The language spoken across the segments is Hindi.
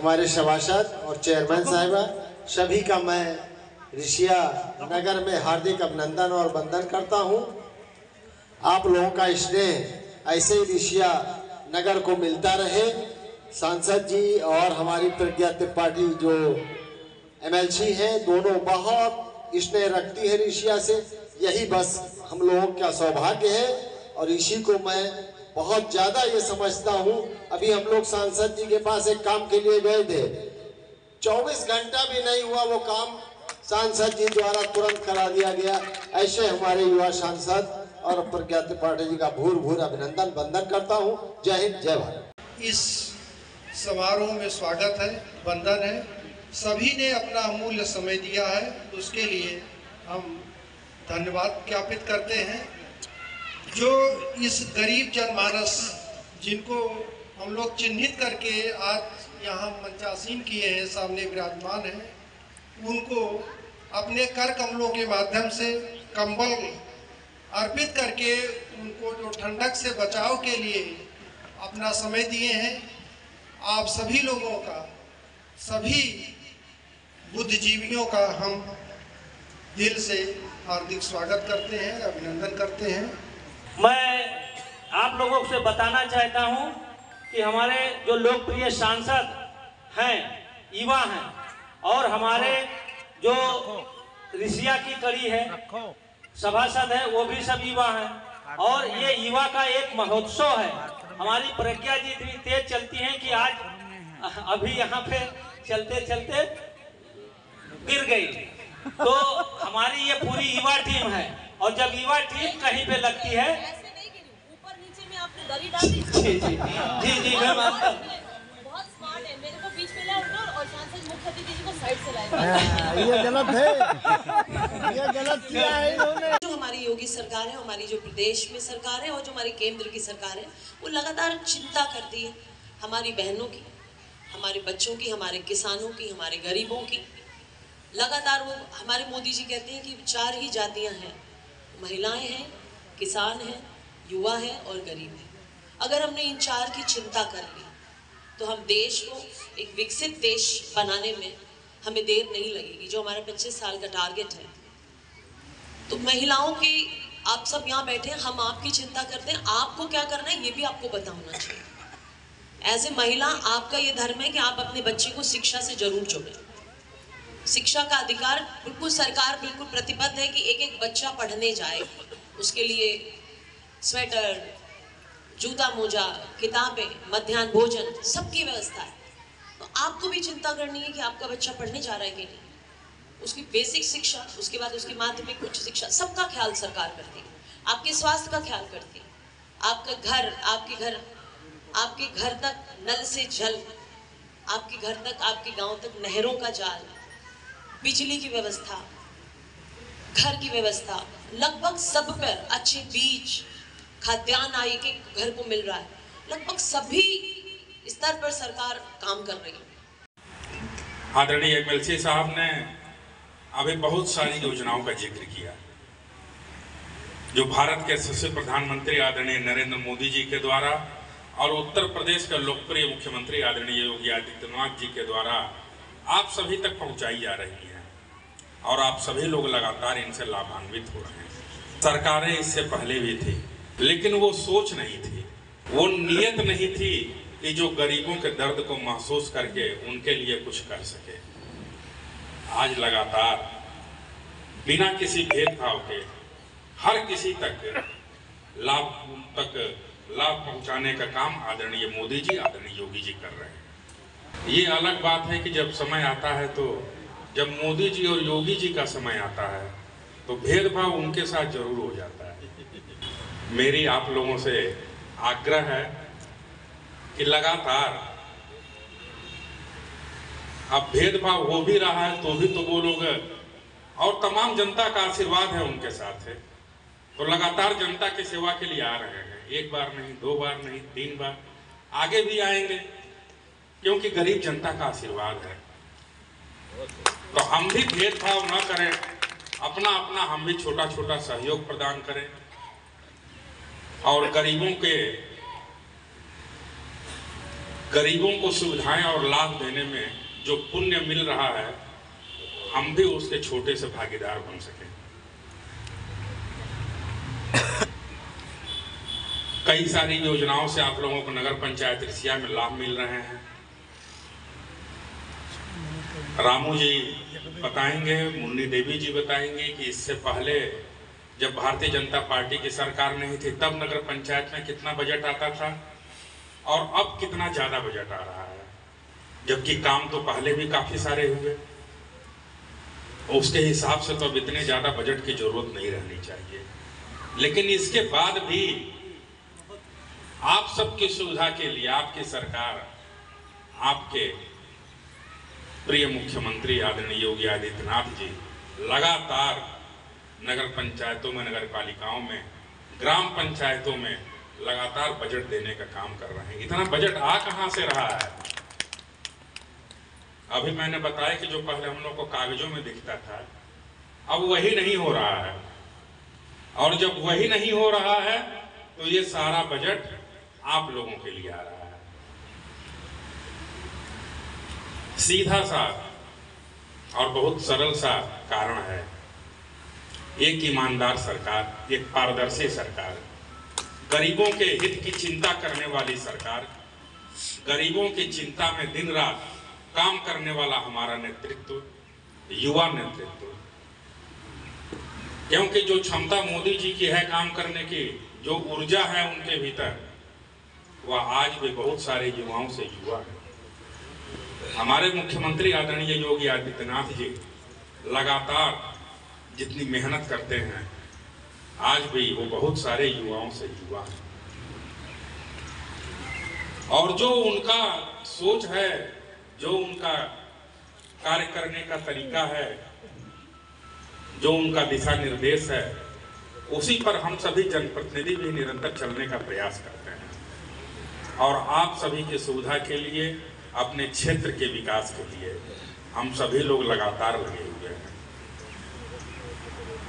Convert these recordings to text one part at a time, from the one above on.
हमारे सभासद और चेयरमैन साहिबा, सभी का मैं ऋषिया नगर में हार्दिक अभिनंदन और वंदन करता हूं। आप लोगों का स्नेह ऐसे ही ऋषिया नगर को मिलता रहे। सांसद जी और हमारी प्रज्ञा त्रिपाठी जो एमएलसी हैं, दोनों बहुत स्नेह रखती है ऋषिया से। यही बस हम लोगों का सौभाग्य है और इसी को मैं बहुत ज़्यादा ये समझता हूँ। अभी हम लोग सांसद जी के पास एक काम के लिए गए थे, 24 घंटा भी नहीं हुआ, वो काम सांसद जी द्वारा तुरंत करा दिया गया। ऐसे हमारे युवा सांसद और प्रज्ञा त्रिपाठी जी का भूर भूर अभिनंदन वंदन करता हूँ। जय हिंद, जय भारत। इस समारोह में स्वागत है, वंदन है। सभी ने अपना अमूल्य समय दिया है, उसके लिए हम धन्यवाद ज्ञापित करते हैं। जो इस गरीब जनमानस जिनको हम लोग चिन्हित करके आज यहाँ मंचासीन किए हैं, सामने विराजमान हैं, उनको अपने कर कमलों के माध्यम से कंबल अर्पित करके उनको जो ठंडक से बचाव के लिए अपना समय दिए हैं, आप सभी लोगों का, सभी बुद्धिजीवियों का हम दिल से हार्दिक स्वागत करते हैं, अभिनंदन करते हैं। मैं आप लोगों से बताना चाहता हूं कि हमारे जो लोकप्रिय सांसद हैं, युवा हैं, और हमारे जो ऋषिया की कड़ी है सभासद है, वो भी सब युवा हैं। और ये युवा का एक महोत्सव है। हमारी प्रज्ञा जी इतनी तेज चलती हैं कि आज अभी यहाँ पे चलते चलते गिर गई। तो हमारी ये पूरी युवा टीम है, और जब युवा टीम कहीं पे लगती है, ऊपर नीचे में आपने दरी डाल दी। जी मैं मानता हूँ। बहुत स्मार्ट है, मेरे को बीच में लाओ और सांसद मुख्य अतिथि जी को साइड से लाए। ये गलत है, ये गलत किया है इन्होंने। जो हमारी योगी सरकार है, हमारी जो प्रदेश में सरकार है और जो हमारी केंद्र की सरकार है, वो लगातार चिंता करती है हमारी बहनों की, हमारे बच्चों की, हमारे किसानों की, हमारे गरीबों की। लगातार वो हमारे मोदी जी कहते हैं कि 4 ही जातियां हैं, महिलाएं हैं, किसान हैं, युवा है और गरीब है। अगर हमने इन 4 की चिंता कर ली तो हम देश को एक विकसित देश बनाने में हमें देर नहीं लगेगी। जो हमारा 25 साल का टारगेट है, तो महिलाओं की, आप सब यहाँ बैठे हैं, हम आपकी चिंता करते हैं। आपको क्या करना है ये भी आपको पता होना चाहिए। एज ए महिला आपका ये धर्म है कि आप अपने बच्चे को शिक्षा से जरूर जोड़ें। शिक्षा का अधिकार बिल्कुल सरकार बिल्कुल प्रतिबद्ध है कि एक एक बच्चा पढ़ने जाए, उसके लिए स्वेटर, जूता मोजा, किताबें, मध्याह्न भोजन, सबकी व्यवस्था है। तो आपको भी चिंता करनी है कि आपका बच्चा पढ़ने जा रहा है कि नहीं। उसकी बेसिक शिक्षा, उसके बाद उसकी माध्यमिक उच्च शिक्षा, सबका ख्याल सरकार करती है। आपके स्वास्थ्य का ख्याल करती है। आपका घर, आपके घर तक नल से जल, आपके घर तक, आपके गांव तक नहरों का जाल, बिजली की व्यवस्था, घर की व्यवस्था, लगभग सब पर अच्छे बीज, खाद्यान्न आय के घर को मिल रहा है। लगभग सभी स्तर पर सरकार काम कर रही है। आदरणीय एमएलसी साहब ने अभी बहुत सारी योजनाओं का जिक्र किया जो भारत के यशस्वी प्रधानमंत्री आदरणीय नरेंद्र मोदी जी के द्वारा और उत्तर प्रदेश के लोकप्रिय मुख्यमंत्री आदरणीय योगी आदित्यनाथ जी के द्वारा आप सभी तक पहुंचाई जा रही है, और आप सभी लोग लगातार इनसे लाभान्वित हो रहे हैं। सरकारें इससे पहले भी थी, लेकिन वो सोच नहीं थी, वो नीयत नहीं थी कि जो गरीबों के दर्द को महसूस करके उनके लिए कुछ कर सके। आज लगातार बिना किसी भेदभाव के हर किसी तक लाभ पहुंचाने का काम आदरणीय मोदी जी, आदरणीय योगी जी कर रहे हैं। ये अलग बात है कि जब समय आता है, तो जब मोदी जी और योगी जी का समय आता है तो भेदभाव उनके साथ जरूर हो जाता है। मेरी आप लोगों से आग्रह है कि लगातार, अब भेदभाव हो भी रहा है तो भी तो वो लोग, और तमाम जनता का आशीर्वाद है उनके साथ है, तो लगातार जनता की सेवा के लिए आ रहे हैं। 1 बार नहीं, 2 बार नहीं, 3 बार, आगे भी आएंगे, क्योंकि गरीब जनता का आशीर्वाद है। तो हम भी भेदभाव न करें, अपना अपना हम भी छोटा छोटा सहयोग प्रदान करें, और गरीबों के गरीबों को सुविधाएं और लाभ देने में जो पुण्य मिल रहा है, हम भी उसके छोटे से भागीदार बन सकें। कई सारी योजनाओं से आप लोगों को नगर पंचायत रिसिया में लाभ मिल रहे हैं। रामू जी बताएंगे, मुन्नी देवी जी बताएंगे कि इससे पहले जब भारतीय जनता पार्टी की सरकार नहीं थी तब नगर पंचायत में कितना बजट आता था और अब कितना ज्यादा बजट आ रहा है, जबकि काम तो पहले भी काफी सारे हुए। उसके हिसाब से तो अब इतने ज्यादा बजट की जरूरत नहीं रहनी चाहिए। लेकिन इसके बाद भी आप सबकी सुविधा के लिए आपकी सरकार, आपके प्रिय मुख्यमंत्री आदरणीय योगी आदित्यनाथ जी लगातार नगर पंचायतों में, नगर पालिकाओं में, ग्राम पंचायतों में लगातार बजट देने का काम कर रहे हैं। इतना बजट आ कहां से रहा है? अभी मैंने बताया कि जो पहले हम लोग को कागजों में दिखता था, अब वही नहीं हो रहा है। और जब वही नहीं हो रहा है तो ये सारा बजट आप लोगों के लिए आ रहा है। सीधा सा और बहुत सरल सा कारण है, एक ईमानदार सरकार, एक पारदर्शी सरकार, गरीबों के हित की चिंता करने वाली सरकार, गरीबों की चिंता में दिन रात काम करने वाला हमारा नेतृत्व, युवा नेतृत्व। क्योंकि जो क्षमता मोदी जी की है काम करने की, जो ऊर्जा है उनके भीतर, वह आज भी बहुत सारे युवाओं से युवा है। हमारे मुख्यमंत्री आदरणीय योगी आदित्यनाथ जी लगातार जितनी मेहनत करते हैं, आज भी वो बहुत सारे युवाओं से युवा है। और जो उनका सोच है, जो उनका कार्य करने का तरीका है, जो उनका दिशा निर्देश है, उसी पर हम सभी जनप्रतिनिधि भी निरंतर चलने का प्रयास करते हैं। और आप सभी की सुविधा के लिए, अपने क्षेत्र के विकास के लिए हम सभी लोग लगातार लगे हुए हैं।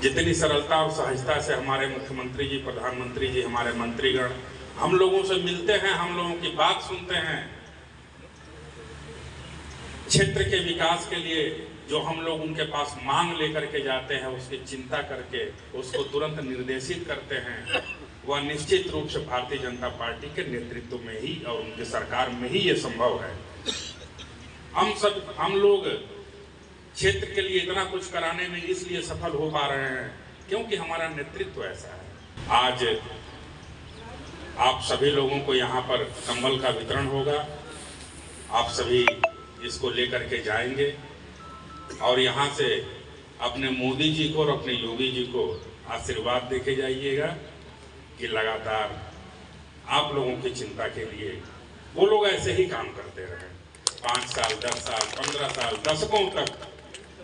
जितनी सरलता और सहजता से हमारे मुख्यमंत्री जी, प्रधानमंत्री जी, हमारे मंत्रीगण हम लोगों से मिलते हैं, हम लोगों की बात सुनते हैं, क्षेत्र के विकास के लिए जो हम लोग उनके पास मांग लेकर के जाते हैं, उसकी चिंता करके उसको तुरंत निर्देशित करते हैं, वह निश्चित रूप से भारतीय जनता पार्टी के नेतृत्व में ही और उनकी सरकार में ही ये संभव है। हम लोग क्षेत्र के लिए इतना कुछ कराने में इसलिए सफल हो पा रहे हैं क्योंकि हमारा नेतृत्व ऐसा है। आज आप सभी लोगों को यहाँ पर कंबल का वितरण होगा, आप सभी इसको लेकर के जाएंगे और यहाँ से अपने मोदी जी को और अपने योगी जी को आशीर्वाद देके जाइएगा कि लगातार आप लोगों की चिंता के लिए वो लोग ऐसे ही काम करते रहे, 5 साल, 10 साल, 15 साल, दशकों तक,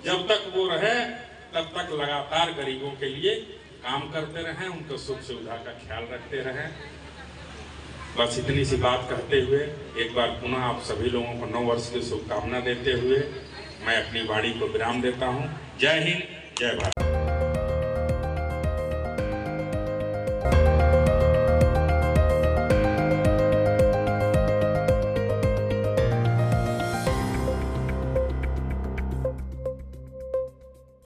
जब तक वो रहे तब तक लगातार गरीबों के लिए काम करते रहें, उनको सुख सुविधा का ख्याल रखते रहें। बस इतनी सी बात कहते हुए एक बार पुनः आप सभी लोगों को नव वर्ष की शुभकामना देते हुए मैं अपनी वाणी को विराम देता हूँ। जय हिंद, जय भारत।